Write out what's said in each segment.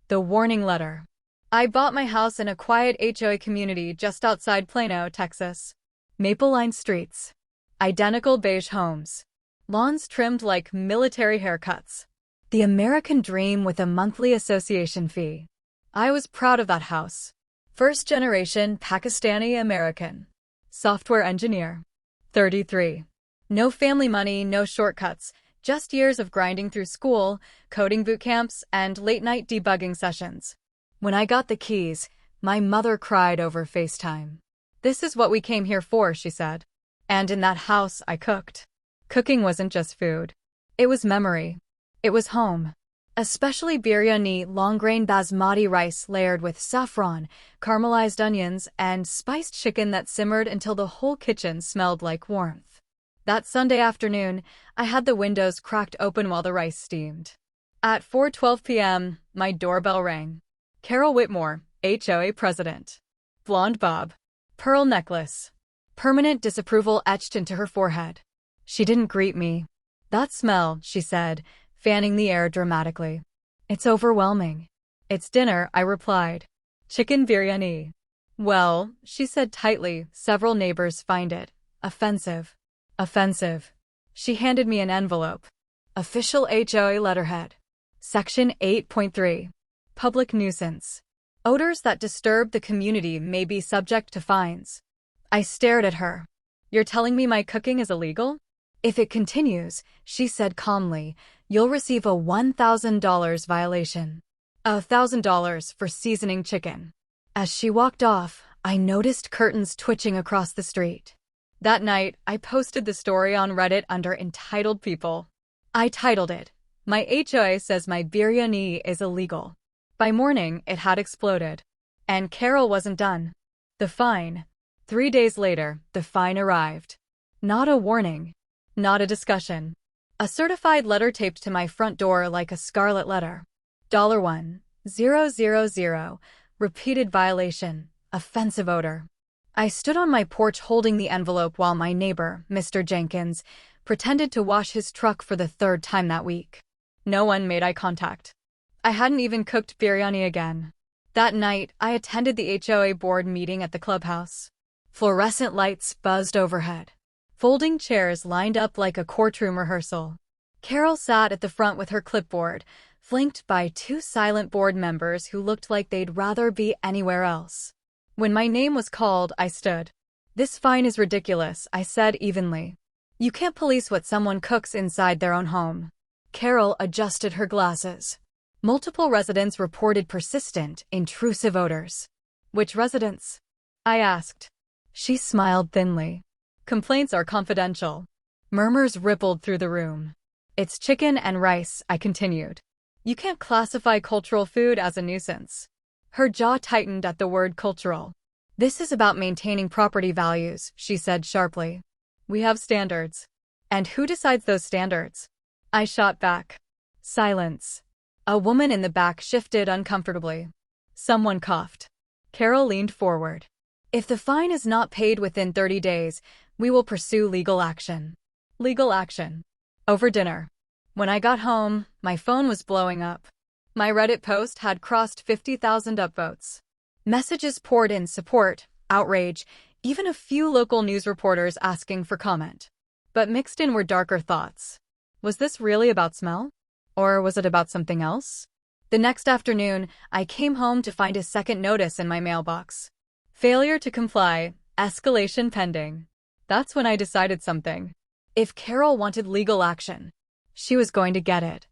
The warning letter. I bought my house in a quiet HOA community just outside Plano, Texas. Maple-lined streets. Identical beige homes. Lawns trimmed like military haircuts. The American dream with a monthly association fee. I was proud of that house. First-generation Pakistani American. Software engineer. 33. No family money, no shortcuts. Just years of grinding through school, coding boot camps, and late-night debugging sessions. When I got the keys, my mother cried over FaceTime. "This is what we came here for," she said. And in that house, I cooked. Cooking wasn't just food. It was memory. It was home. Especially biryani, long-grain basmati rice layered with saffron, caramelized onions, and spiced chicken that simmered until the whole kitchen smelled like warmth. That Sunday afternoon, I had the windows cracked open while the rice steamed. At 4:12 p.m., my doorbell rang. Carol Whitmore, HOA president. Blonde bob. Pearl necklace. Permanent disapproval etched into her forehead. She didn't greet me. "That smell," she said, fanning the air dramatically. "It's overwhelming." "It's dinner," I replied. "Chicken biryani." "Well," she said tightly, "several neighbors find it offensive." Offensive. She handed me an envelope. Official HOA letterhead. Section 8.3. Public nuisance. Odors that disturb the community may be subject to fines. I stared at her. "You're telling me my cooking is illegal?" "If it continues," she said calmly, "you'll receive a $1,000 violation. $1,000 for seasoning chicken." As she walked off, I noticed curtains twitching across the street. That night, I posted the story on Reddit under entitled people. I titled it, "My HOA says my biryani is illegal." By morning, it had exploded. And Carol wasn't done. The fine. 3 days later, the fine arrived. Not a warning. Not a discussion. A certified letter taped to my front door like a scarlet letter. $1,000. Repeated violation. Offensive odor. I stood on my porch holding the envelope while my neighbor, Mr. Jenkins, pretended to wash his truck for the 3rd time that week. No one made eye contact. I hadn't even cooked biryani again. That night, I attended the HOA board meeting at the clubhouse. Fluorescent lights buzzed overhead. Folding chairs lined up like a courtroom rehearsal. Carol sat at the front with her clipboard, flanked by 2 silent board members who looked like they'd rather be anywhere else. When my name was called, I stood. "This fine is ridiculous," I said evenly. "You can't police what someone cooks inside their own home." Carol adjusted her glasses. Multiple residents reported persistent, intrusive odors. "Which residents?" I asked. She smiled thinly. "Complaints are confidential." Murmurs rippled through the room. "It's chicken and rice," I continued. "You can't classify cultural food as a nuisance." Her jaw tightened at the word cultural. "This is about maintaining property values," she said sharply. "We have standards." "And who decides those standards?" I shot back. Silence. A woman in the back shifted uncomfortably. Someone coughed. Carol leaned forward. "If the fine is not paid within 30 days, we will pursue legal action." Legal action. Over dinner. When I got home, my phone was blowing up. My Reddit post had crossed 50,000 upvotes. Messages poured in support, outrage, even a few local news reporters asking for comment. But mixed in were darker thoughts. Was this really about smell? Or was it about something else? The next afternoon, I came home to find a second notice in my mailbox. Failure to comply, escalation pending. That's when I decided something. If Carol wanted legal action, she was going to get it.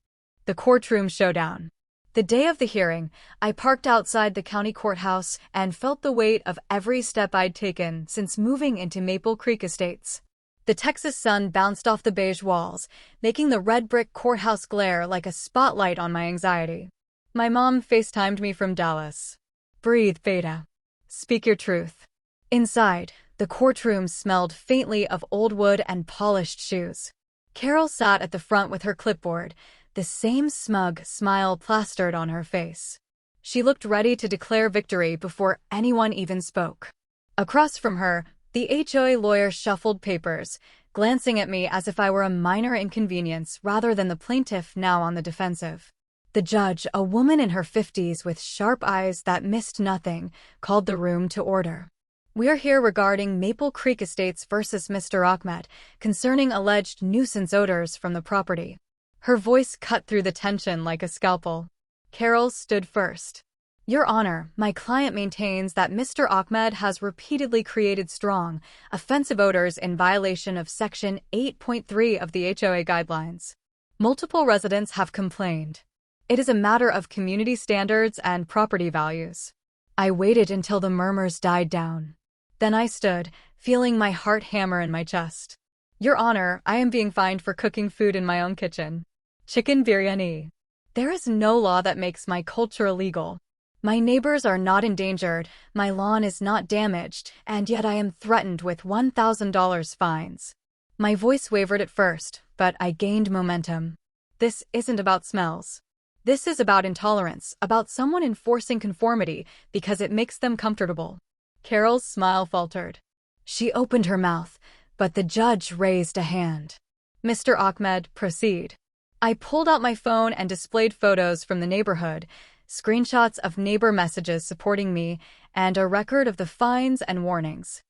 The courtroom showdown. The day of the hearing, I parked outside the county courthouse and felt the weight of every step I'd taken since moving into Maple Creek Estates. The Texas sun bounced off the beige walls, making the red brick courthouse glare like a spotlight on my anxiety. My mom FaceTimed me from Dallas. "Breathe, Beta. Speak your truth." Inside, the courtroom smelled faintly of old wood and polished shoes. Carol sat at the front with her clipboard, the same smug smile plastered on her face. She looked ready to declare victory before anyone even spoke. Across from her, the HOA lawyer shuffled papers, glancing at me as if I were a minor inconvenience rather than the plaintiff now on the defensive. The judge, a woman in her 50s with sharp eyes that missed nothing, called the room to order. "We're here regarding Maple Creek Estates versus Mr. Ahmed, concerning alleged nuisance odors from the property." Her voice cut through the tension like a scalpel. Carol stood first. "Your Honor, my client maintains that Mr. Ahmed has repeatedly created strong, offensive odors in violation of Section 8.3 of the HOA guidelines. Multiple residents have complained. It is a matter of community standards and property values." I waited until the murmurs died down. Then I stood, feeling my heart hammer in my chest. "Your Honor, I am being fined for cooking food in my own kitchen. Chicken biryani. There is no law that makes my culture illegal. My neighbors are not endangered, my lawn is not damaged, and yet I am threatened with $1,000 fines." My voice wavered at first, but I gained momentum. This isn't about smells. This is about intolerance, about someone enforcing conformity because it makes them comfortable. Carol's smile faltered. She opened her mouth, but the judge raised a hand. "Mr. Ahmed, proceed." I pulled out my phone and displayed photos from the neighborhood, screenshots of neighbor messages supporting me, and a record of the fines and warnings.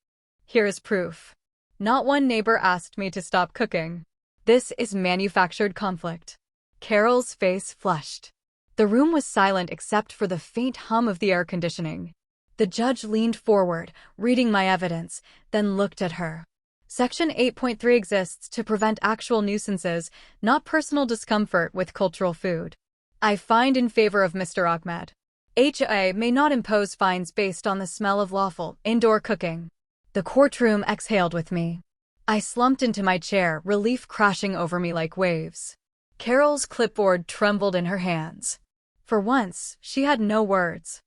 "Here is proof. Not one neighbor asked me to stop cooking. This is manufactured conflict." Carol's face flushed. The room was silent except for the faint hum of the air conditioning. The judge leaned forward, reading my evidence, then looked at her. "Section 8.3 exists to prevent actual nuisances, not personal discomfort with cultural food. I find in favor of Mr. Ahmed. HOA may not impose fines based on the smell of lawful indoor cooking." The courtroom exhaled with me. I slumped into my chair, relief crashing over me like waves. Carol's clipboard trembled in her hands. For once, she had no words.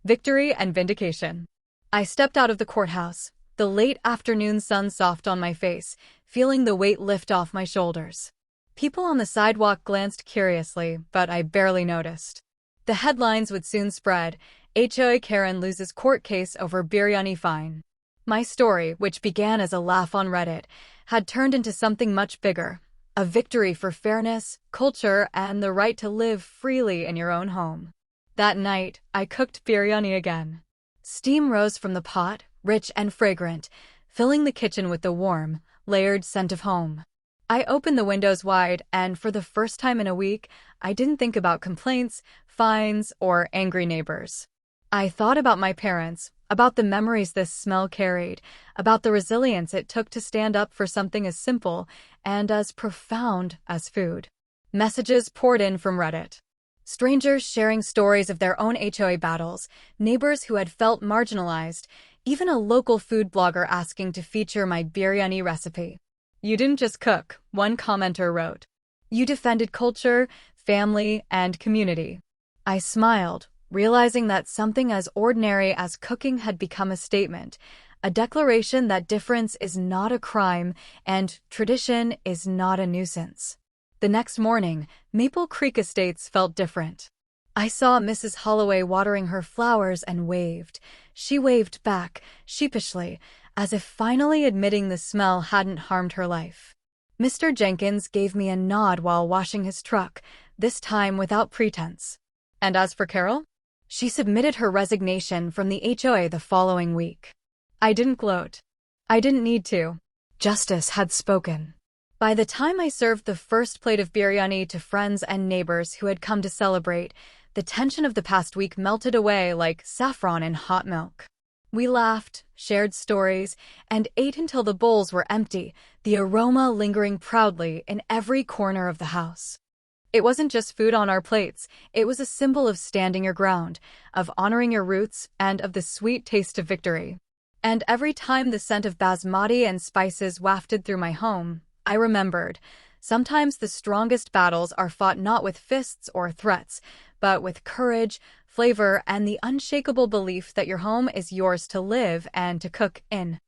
Victory and vindication. I stepped out of the courthouse, the late afternoon sun soft on my face, feeling the weight lift off my shoulders. People on the sidewalk glanced curiously, but I barely noticed. The headlines would soon spread: HOA Karen loses court case over biryani fine. My story, which began as a laugh on Reddit, had turned into something much bigger. A victory for fairness, culture, and the right to live freely in your own home. That night, I cooked biryani again. Steam rose from the pot, rich and fragrant, filling the kitchen with the warm, layered scent of home. I opened the windows wide, and for the first time in a week, I didn't think about complaints, fines, or angry neighbors. I thought about my parents, about the memories this smell carried, about the resilience it took to stand up for something as simple and as profound as food. Messages poured in from Reddit. Strangers sharing stories of their own HOA battles, neighbors who had felt marginalized, even a local food blogger asking to feature my biryani recipe. "You didn't just cook," one commenter wrote. "You defended culture, family, and community." I smiled, realizing that something as ordinary as cooking had become a statement, a declaration that difference is not a crime and tradition is not a nuisance. The next morning, Maple Creek Estates felt different. I saw Mrs. Holloway watering her flowers and waved. She waved back, sheepishly, as if finally admitting the smell hadn't harmed her life. Mr. Jenkins gave me a nod while washing his truck, this time without pretense. And as for Carol? She submitted her resignation from the HOA the following week. I didn't gloat. I didn't need to. Justice had spoken. By the time I served the first plate of biryani to friends and neighbors who had come to celebrate, the tension of the past week melted away like saffron in hot milk. We laughed, shared stories, and ate until the bowls were empty, the aroma lingering proudly in every corner of the house. It wasn't just food on our plates, it was a symbol of standing your ground, of honoring your roots, and of the sweet taste of victory. And every time the scent of basmati and spices wafted through my home, I remembered, sometimes the strongest battles are fought not with fists or threats, but with courage, flavor, and the unshakable belief that your home is yours to live and to cook in.